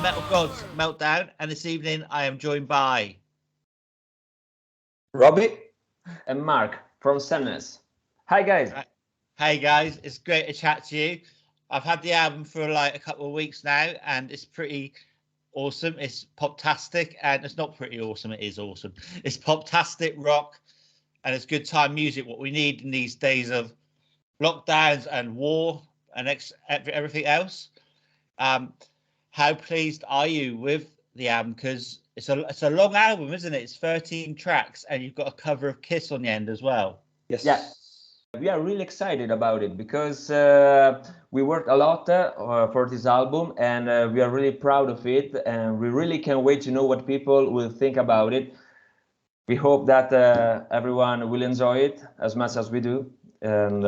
Metal Gods Meltdown, and this evening I am joined by Robbie and Mark from Sandness. Hi guys. Hey guys, it's great to chat to you. I've had the album for like a couple of weeks now, and it's pretty awesome. It's poptastic, and it's not pretty awesome. It is awesome. It's poptastic rock, and it's good time music. What we need in these days of lockdowns and war and everything else. How pleased are you with the album? Because it's a long album, isn't it? It's 13 tracks, and you've got a cover of Kiss on the end as well. Yes. Yeah. We are really excited about it because we worked a lot for this album, and we are really proud of it, and we really can't wait to know what people will think about it. We hope that everyone will enjoy it as much as we do, and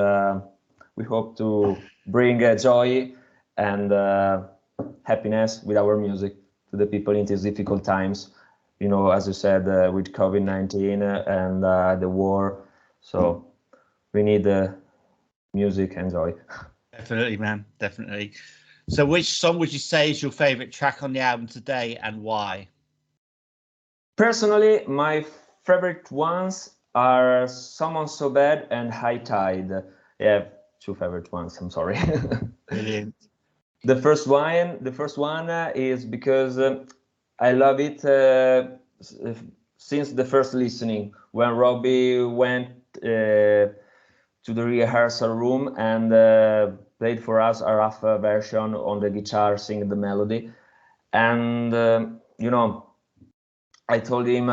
we hope to bring joy and happiness with our music to the people in these difficult times. You know, as you said, with COVID-19 and the war, so we need music and joy. Definitely, man. Definitely. So which song would you say is your favorite track on the album today, and why? Personally, my favorite ones are Someone So Bad and High Tide. I have two favorite ones, I'm sorry. Brilliant. The first one is because I love it since the first listening, when Robbie went to the rehearsal room and played for us a rough version on the guitar, singing the melody. And, you know, I told him,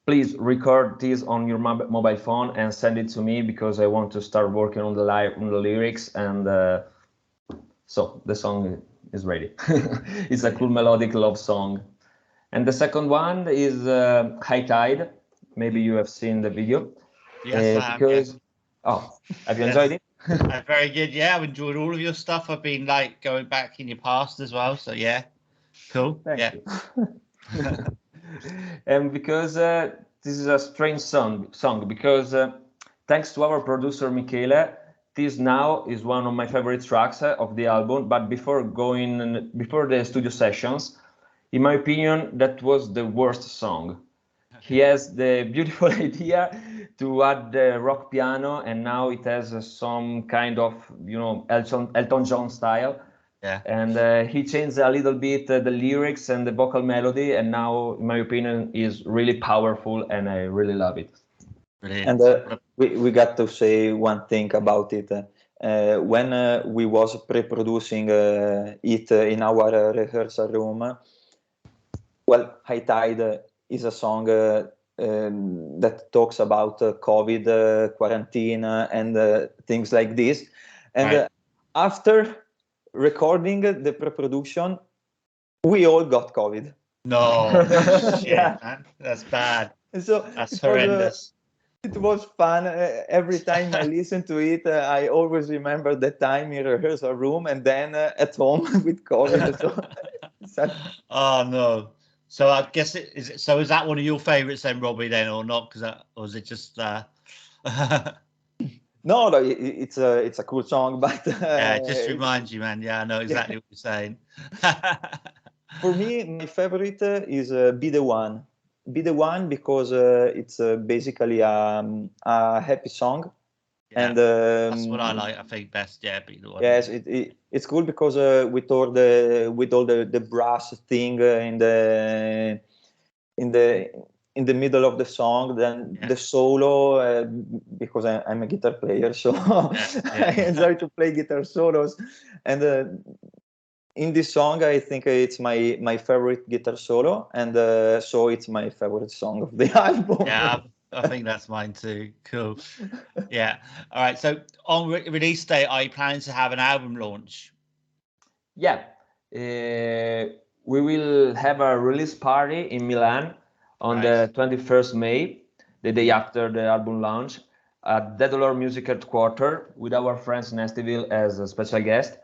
please record this on your mobile phone and send it to me, because I want to start working on the lyrics. And so the song is ready. It's a cool melodic love song. And the second one is High Tide. Maybe you have seen the video. Yes, I have. Yes. Oh, have you enjoyed it? Very good. Yeah, I've enjoyed all of your stuff. I've been like going back in your past as well. So yeah, cool. Thank you. And because this is a strange song because thanks to our producer Michele, this now is one of my favorite tracks of the album. But before the studio sessions, in my opinion, that was the worst song. He has the beautiful idea to add the rock piano, and now it has some kind of, you know, Elton John style. Yeah. And he changed a little bit the lyrics and the vocal melody, and now, in my opinion, is really powerful, and I really love it. Brilliant. And we got to say one thing about it. When we was pre-producing it in our rehearsal room, well, High Tide is a song that talks about COVID, quarantine, and things like this. And right. After recording the pre-production, we all got COVID. No, shit, Yeah. man. That's bad. And so That's horrendous. It was fun. Every time I listen to it, I always remember that time in rehearsal room and then at home with COVID. So, oh no. So I guess is that one of your favorites then, Robbie, then, or not? Or is it just No, it's a cool song, but yeah, it just reminds you, man. Yeah, I know exactly what you're saying. For me, my favorite is Be the One. Be the One because it's basically a happy song. Yeah, and that's what I like. I think best. Yeah, Be the One. Yes, it's cool because with all the brass thing in the middle of the song, then the solo, because I'm a guitar player, so I enjoy to play guitar solos. And in this song, I think it's my favorite guitar solo, and so it's my favorite song of the album. Yeah, I think that's mine too. Cool. Yeah. All right. So on release day, are you planning to have an album launch? Yeah. We will have a release party in Milan on the 21st May, the day after the album launch, at Dead Lord Music Headquarters, with our friends Nestyville as a special guest.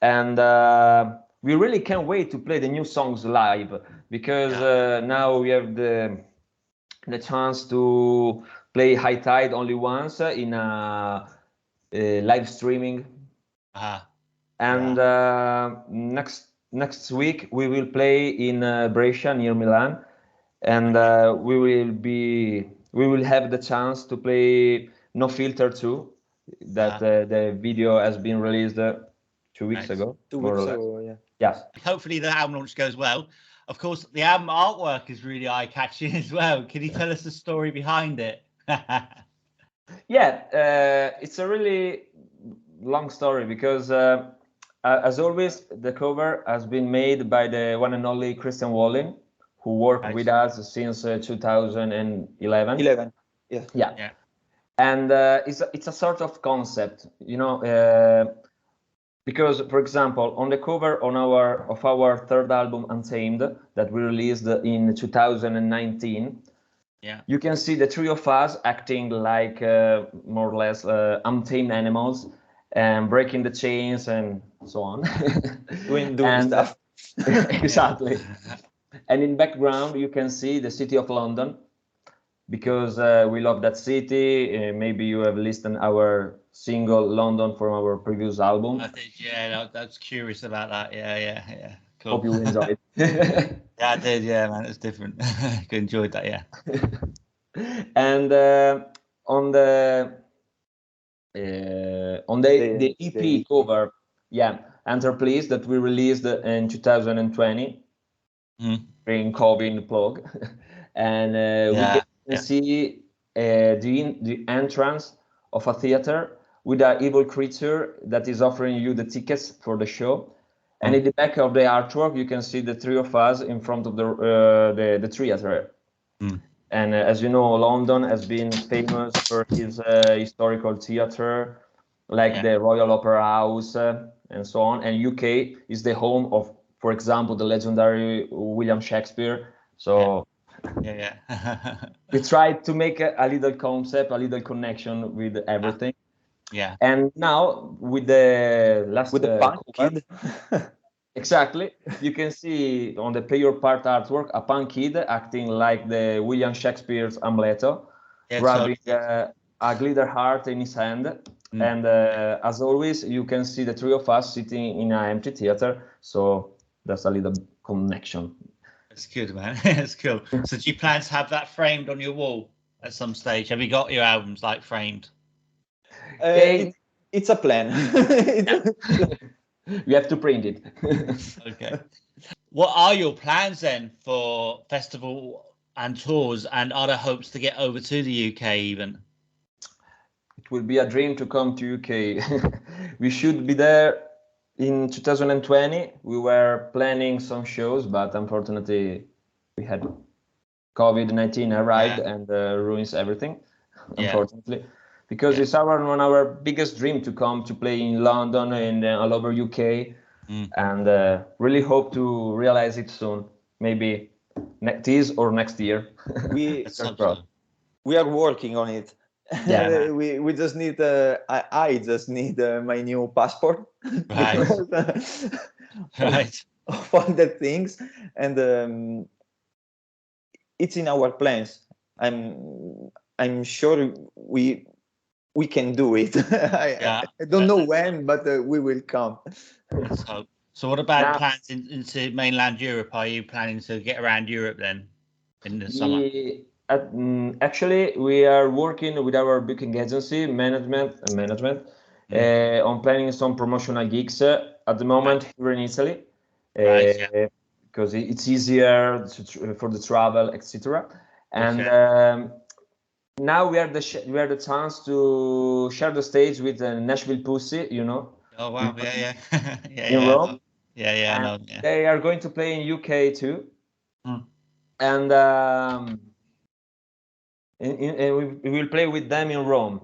And we really can't wait to play the new songs live, because now we have the chance to play High Tide only once in a live streaming. And next week we will play in Brescia near Milan, and we will have the chance to play No Filter 2. That the video has been released 2 weeks ago. 2 weeks ago, yeah. Yes. Hopefully the album launch goes well. Of course, the album artwork is really eye-catching as well. Can you tell us the story behind it? Yeah, it's a really long story because, as always, the cover has been made by the one and only Christian Wallin, who worked with us since 2011. 11, yeah. Yeah. And it's a sort of concept, you know, because, for example, on the cover of our third album, Untamed, that we released in 2019, you can see the three of us acting like more or less untamed animals and breaking the chains and so on. doing stuff. Exactly. And in background, you can see the city of London, because we love that city. Maybe you have listened our single London from our previous album. I did, yeah. I was curious about that. Yeah. Cool. Hope you enjoyed. Yeah, I did. Yeah, man, it's different. I enjoyed that. Yeah. And on the EP cover, Enter Please, that we released in 2020 during COVID plug, and we can see the entrance of a theater with an evil creature that is offering you the tickets for the show. And in the back of the artwork, you can see the three of us in front of the theater. And as you know, London has been famous for his historical theater, like the Royal Opera House and so on. And UK is the home of, for example, the legendary William Shakespeare. So we tried to make a little concept, a little connection with everything. Yeah. And now with the punk kid. Exactly. You can see on the player part artwork a punk kid acting like the William Shakespeare's Amleto, grabbing a glitter heart in his hand. And as always, you can see the three of us sitting in an empty theater. So that's a little connection. That's good, man. That's cool. So do you plan to have that framed on your wall at some stage? Have you got your albums like framed? It's a plan. You have to print it. Okay. What are your plans then for festival and tours, and are there hopes to get over to the UK even? It will be a dream to come to UK. We should be there in 2020. We were planning some shows, but unfortunately we had COVID-19 arrived and ruins everything, unfortunately. Because it's one of our biggest dream to come to play in London and all over UK, and really hope to realize it soon. Maybe this or next year. We are working on it. Yeah. we just need. I just need my new passport. Right. Right. Of all the things, and it's in our plans. I'm sure we can do it. I don't know when, but we will come. So what about plans into mainland Europe? Are you planning to get around Europe then in the summer? Actually, we are working with our booking agency management on planning some promotional gigs at the moment here in Italy, because it's easier for the travel, etc. And now we have the chance to share the stage with Nashville Pussy, you know. Oh wow! In Rome. I know. Yeah. They are going to play in UK too, and we will play with them in Rome,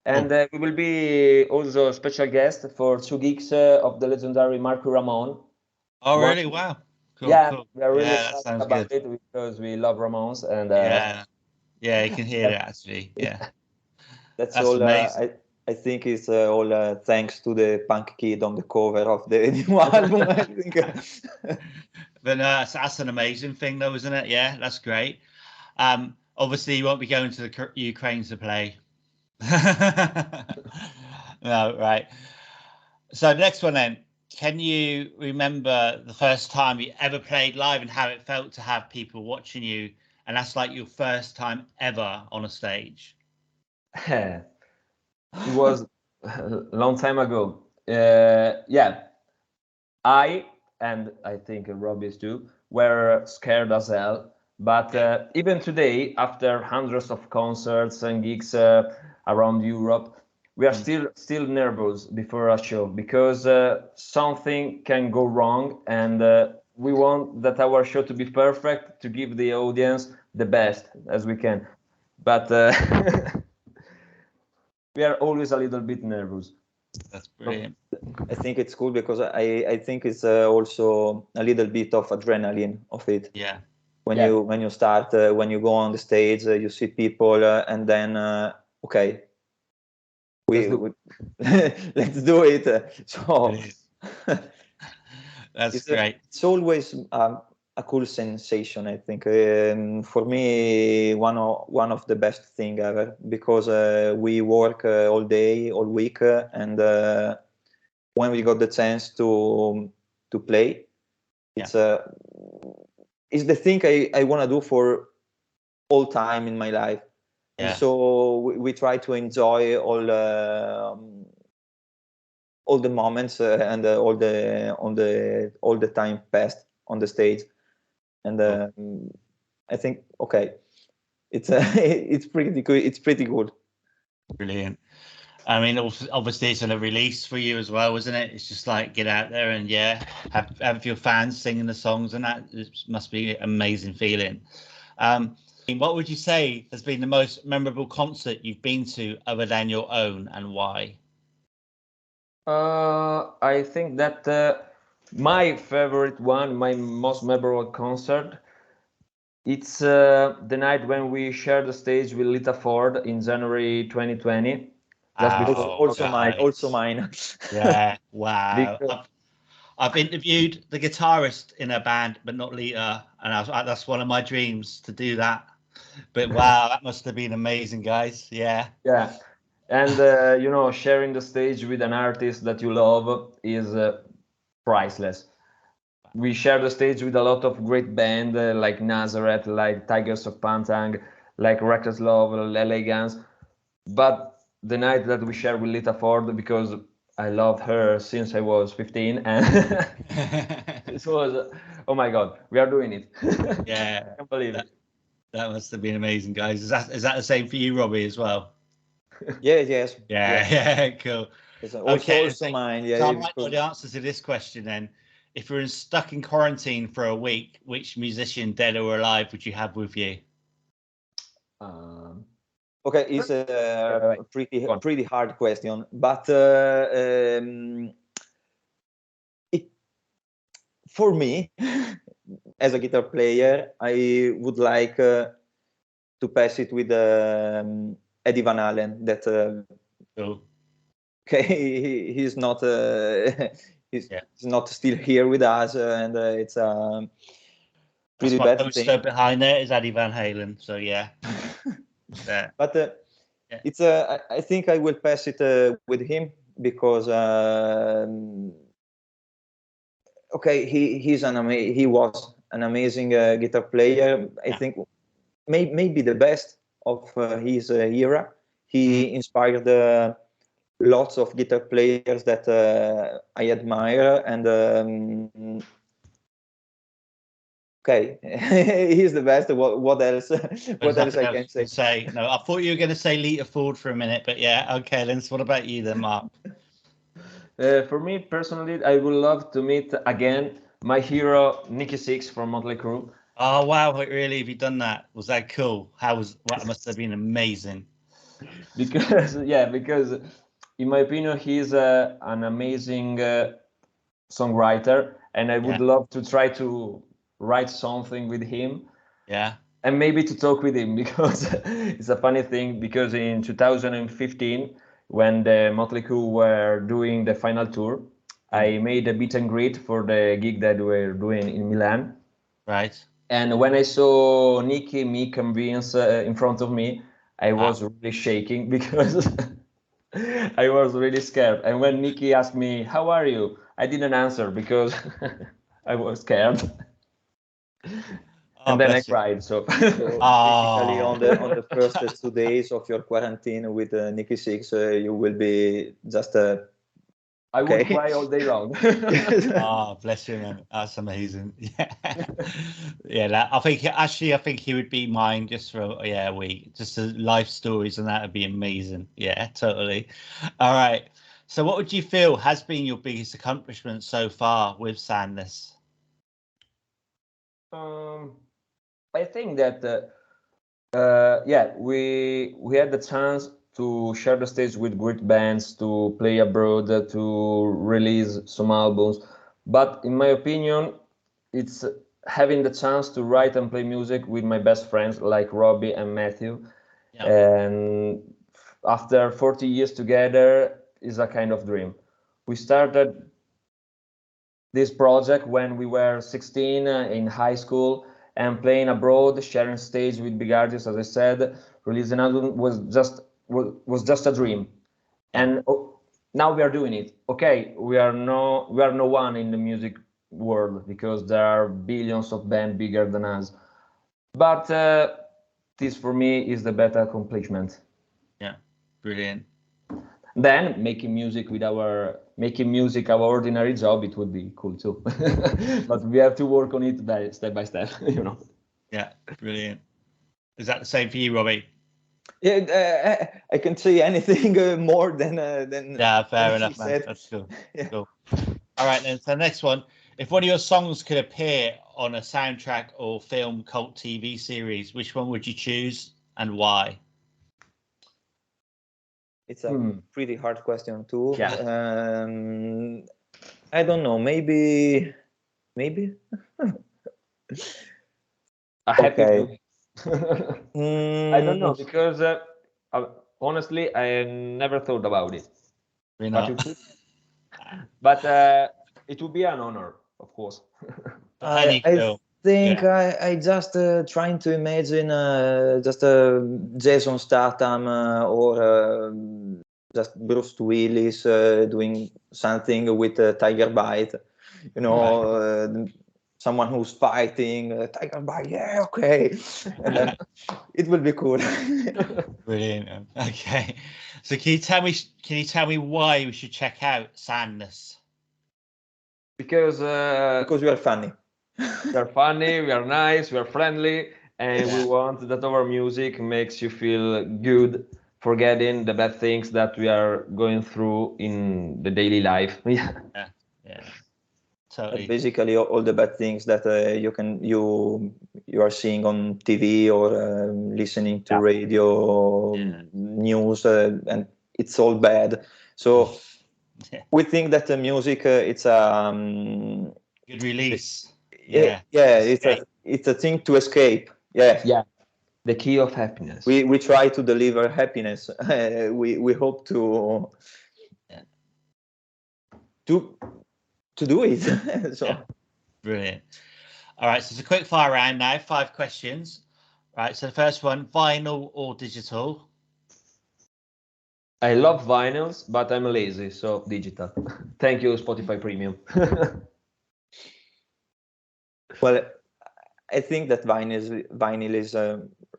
and we will be also a special guest for 2 gigs of the legendary Marco Ramone. Oh really? Wow! Cool, cool. We are really excited about it because we love Ramones, and you can hear it actually. Yeah, that's all. I think it's all thanks to the punk kid on the cover of the new album. I think. But that's an amazing thing, though, isn't it? Yeah, that's great. Obviously, you won't be going to the Ukraine to play. No, right. So next one then. can you remember the first time you ever played live and how it felt to have people watching you? And that's like your first time ever on a stage. It was a long time ago. Yeah, I and I think Robbie too were scared as hell. But even today, after hundreds of concerts and gigs around Europe, we are still nervous before a show because something can go wrong, and we want that our show to be perfect, to give the audience the best as we can. But we are always a little bit nervous. That's brilliant. I think it's cool because I think it's also a little bit of adrenaline of it. Yeah. When you start, when you go on the stage, you see people, and then okay, let's do it. So that's great. It's always a cool sensation, I think. For me, one of the best thing ever, because we work all day, all week, and when we got the chance to play, it's the thing I want to do for all time in my life. And so we try to enjoy all the moments and all the time passed on the stage. And I think it's it's pretty good. It's pretty good. Brilliant. I mean, obviously it's a release for you as well, isn't it? It's just like get out there and have your fans singing the songs, and that must be an amazing feeling. What would you say has been the most memorable concert you've been to other than your own, and why? I think that my favorite one, my most memorable concert, it's the night when we shared the stage with Lita Ford in January 2020. Also mine. Yeah, wow. I've interviewed the guitarist in her band, but not Lita, and that's one of my dreams to do that. But wow, that must have been amazing, guys. Yeah. And sharing the stage with an artist that you love is priceless. We share the stage with a lot of great bands like Nazareth, like Tigers of Pantang, like Reckless Love, Elegance. But the night that we share with Lita Ford, because I loved her since I was 15, and it was, oh my God, we are doing it. Yeah, I can't believe it. That must have been amazing, guys. Is that the same for you, Robbie, as well? Yes. Yeah, cool. It's also mine. Yeah. So I might know the answer to this question then. If you're stuck in quarantine for a week, which musician, dead or alive, would you have with you? Okay, it's a pretty hard question, but for me, as a guitar player, I would like to pass it with Eddie Van Halen. That cool. Okay, he's not he's not still here with us, and it's pretty bad thing. Poster behind there is Eddie Van Halen, so yeah. But it's I think I will pass it with him because he was an amazing guitar player. I think maybe the best of his era. He inspired lots of guitar players that I admire, and he's the best. What else? What else I can say? No, I thought you were going to say Lita Ford for a minute, but yeah, okay, Lens. What about you then, Mark? For me personally, I would love to meet again my hero Nicky Six from Motley Crue. Oh wow! Really, have you done that? Was that cool? That must have been amazing. Because in my opinion, he's an amazing songwriter, and I would love to try to write something with him. Yeah. And maybe to talk with him, because it's a funny thing, because in 2015, when the Motley Crue were doing the final tour, I made a meet and greet for the gig that we were doing in Milan. Right. And when I saw Nicky me convince in front of me, I was really shaking because I was really scared. And when Nikki asked me, "How are you?" I didn't answer because I was scared. Oh, And then I bless you. cried. So So basically, Oh. on the first 2 days of your quarantine with Nikki Six, you will be just I would okay. cry all day long. Oh, bless you, man. That's amazing. Yeah. Yeah, I think actually, I think he would be mine just for a week. Just the life stories and that would be amazing. Yeah, totally. All right. So what would you feel has been your biggest accomplishment so far with Sandness? I think that we had the chance to share the stage with great bands, to play abroad, to release some albums. But in my opinion, it's having the chance to write and play music with my best friends like Robbie and Matthew. Yeah. And after 40 years together is a kind of dream. We started this project when we were 16 in high school and playing abroad, sharing stage with big artists, as I said. Releasing an album was just a dream, and now we are doing it. Okay, we are no one in the music world because there are billions of bands bigger than us, but this for me is the better accomplishment. Yeah, brilliant. Then making music our ordinary job, it would be cool too. But we have to work on it step by step, you know. Yeah, brilliant. Is that the same for you, Robbie? Yeah, I can say anything more than Yeah, fair than enough, he man. said. That's cool. Yeah. Cool. All right, then. So the next one, if one of your songs could appear on a soundtrack or film cult TV series, which one would you choose and why? It's a pretty hard question too. Yeah. I don't know. Maybe. A happy Okay. I don't know because honestly, I never thought about it. We're But not. but it would be an honor, of course. Any I film. think Yeah. I just trying to imagine just Jason Statham or just Bruce Willis doing something with Tiger Bite. You know, someone who's fighting Tiger Bite. Yeah, okay, and then it will be cool. Brilliant. Okay. So can you tell me why we should check out Sandness? Because we are funny. we are funny, we are nice, we are friendly, and we want that our music makes you feel good, forgetting the bad things that we are going through in the daily life. Yeah. But Totally. basically, all the bad things that you are seeing on TV or listening to radio, news, and it's all bad. So we think that the music it's a good release. It's a thing to escape. Yeah, the key of happiness. We try to deliver happiness. We hope to do it. So brilliant. All right, so it's a quick fire round now. 5 questions. Right, so the first one, vinyl or digital? I love vinyls, but I'm lazy, so digital. Thank you, Spotify Premium. Well, I think that vinyl is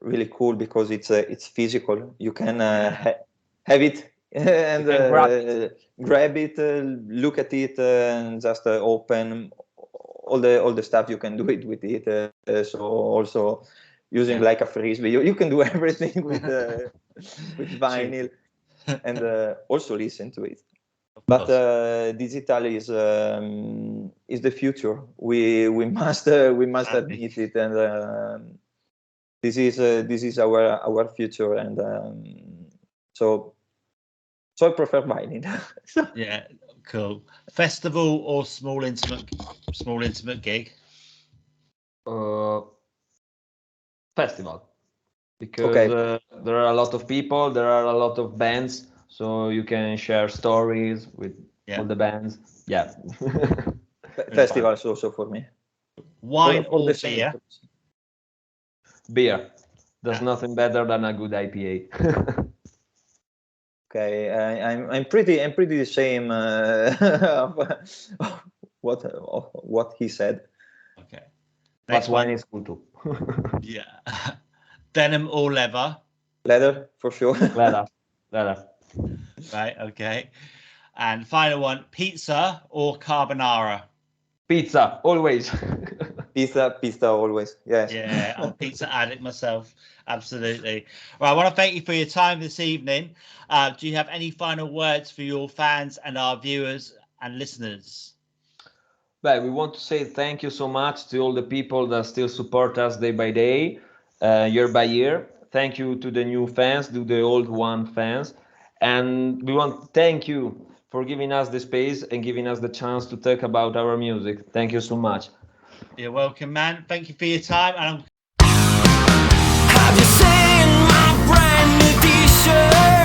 really cool because it's physical. You can have it and grab it, look at it, and just open all the stuff. You can do it with it. So also using like a frisbee, you can do everything with vinyl, and also listen to it. But digital is the future. We must admit it, and this is our future, and so I prefer vinyl. Yeah, cool. Festival or small intimate gig? Festival, because there are a lot of people, there are a lot of bands, so you can share stories with all the bands. Yeah. Festivals also for me. Wine or or the beer? Beer. There's nothing better than a good IPA. Okay, I'm pretty the same what he said. Okay. But wine is cool too. Yeah. Denim or leather? Leather for sure. Leather. Right. Okay. And final one: pizza or carbonara? Pizza, always. Pizza always. Yes. Yeah, I'm a pizza addict myself. Absolutely. Well, I want to thank you for your time this evening. Do you have any final words for your fans and our viewers and listeners? Well, we want to say thank you so much to all the people that still support us day by day, year by year. Thank you to the new fans, to the old one fans. And we want to thank you for giving us the space and giving us the chance to talk about our music. Thank you so much. You're welcome, man. Thank you for your time. And Have you seen my brand new t-shirt?